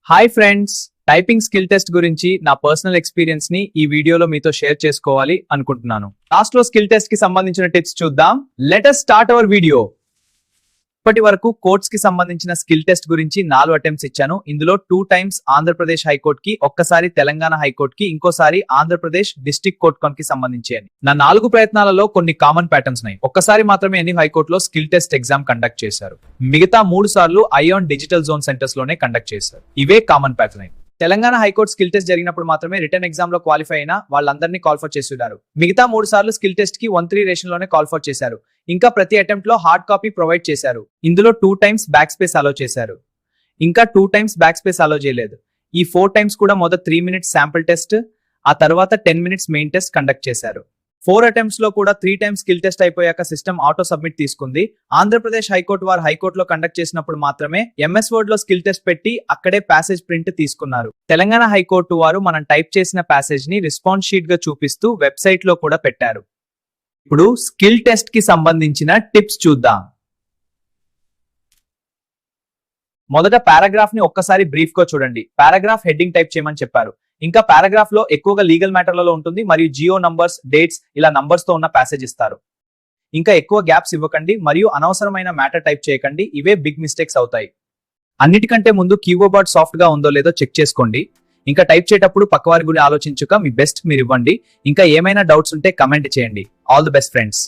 Hi friends, typing skill test గురించి నా personal experience ని ఈ వీడియోలో మీతో షేర్ చేసుకోవాలి అనుకుంటున్నాను. లాస్ట్ లో స్కిల్ టెస్ట్ కి సంబంధించిన టిప్స్ చూద్దాం. Let us start our video. ఇప్పటి వరకు కోర్ట్స్ కి సంబంధించిన స్కిల్ టెస్ట్ గురించి 4 అటెంప్ట్స్ ఇచ్చాను. ఇందులో 2 టైమ్స్ ఆంధ్రప్రదేశ్ హైకోర్ట్ కి, ఒక్కసారి తెలంగాణ హైకోర్ట్ కి, ఇంకోసారి ఆంధ్రప్రదేశ్ డిస్ట్రిక్ట్ కోర్ట్ కి సంబంధించి. నా 4 ప్రయత్నాలలో కొన్ని కామన్ ప్యాటర్న్స్ ఉన్నాయి. ఒక్కసారి మాత్రమే ఎన్ని హైకోర్ట్ లో స్కిల్ టెస్ట్ ఎగ్జామ్ కండక్ట్ చేశారు. మిగతా 3 సార్లు ఐఆన్ డిజిటల్ జోన్ సెంటర్స్ లోనే కండక్ట్ చేశారు. ఇవే common pattern. Telangana high court skill test జరిగినప్పుడు మాత్రమే రిటర్న్ ఎగ్జామ్ లో క్వాలిఫై అయిన వాళ్ళందరినీ కాల్ఫర్ చేస్తున్నారు. మిగతా 3 సార్లు స్కిల్ టెస్ట్ కి 1-3 రేషన్ లోనే కాల్ఫర్ చేశారు. ఇంకా ప్రతి అటెంప్ట్ లో హార్డ్ కాపీ ప్రొవైడ్ చేశారు. ఇందులో 2 టైమ్స్ బ్యాక్ స్పేస్ అలో చేశారు. ఇంకా 2 టైమ్స్ బ్యాక్ స్పేస్ అలో చేయలేదు. ఈ 4 టైమ్స్ కూడా మొదట 3 మినిట్స్ శాంపుల్ టెస్ట్, ఆ తర్వాత 10 మినిట్స్ మెయిన్ టెస్ట్ కండక్ట్ చేశారు. 4 అటెంప్ట్స్ లో కూడా 3 టైమ్స్ స్కిల్ టెస్ట్ అయిపోయాక సిస్టమ్ ఆటో సబ్మిట్ తీసుకుంది. ఆంధ్రప్రదేశ్ హైకోర్టు వారు హైకోర్టులో కండక్ట్ చేసినప్పుడు మాత్రమే ఎంఎస్ వర్డ్ లో స్కిల్ టెస్ట్ పెట్టి అక్కడే ప్యాసేజ్ ప్రింట్ తీసుకున్నారు. తెలంగాణ హైకోర్టు వారు మనం టైప్ చేసిన ప్యాసేజ్ ని రెస్పాన్స్ షీట్ గా చూపిస్తూ వెబ్సైట్ లో కూడా పెట్టారు. ఇప్పుడు స్కిల్ టెస్ట్ కి సంబంధించిన టిప్స్ చూద్దాం. మొదట పారాగ్రాఫ్ ని ఒక్కసారి బ్రీఫ్ గా చూడండి. పారాగ్రాఫ్ హెడ్డింగ్ టైప్ చేయమని చెప్పారు. ఇంకా పారాగ్రాఫ్ లో ఎక్కువగా లీగల్ మ్యాటర్లలో ఉంటుంది మరియు జియో నంబర్స్, డేట్స్ ఇలా నంబర్స్ తో ఉన్న ప్యాసేజ్ ఇస్తారు. ఇంకా ఎక్కువ గ్యాప్స్ ఇవ్వకండి మరియు అనవసరమైన మ్యాటర్ టైప్ చేయకండి. ఇవే బిగ్ మిస్టేక్స్ అవుతాయి. అన్నిటికంటే ముందు కీబోర్డ్ సాఫ్ట్ గా ఉందో లేదో చెక్ చేసుకోండి. ఇంకా టైప్ చేసేటప్పుడు పక్కవారి గురించి ఆలోచించుక మీ బెస్ట్ మీరు ఇవ్వండి. ఇంకా ఏమైనా డౌట్స్ ఉంటే కమెంట్ చేయండి. All the best friends.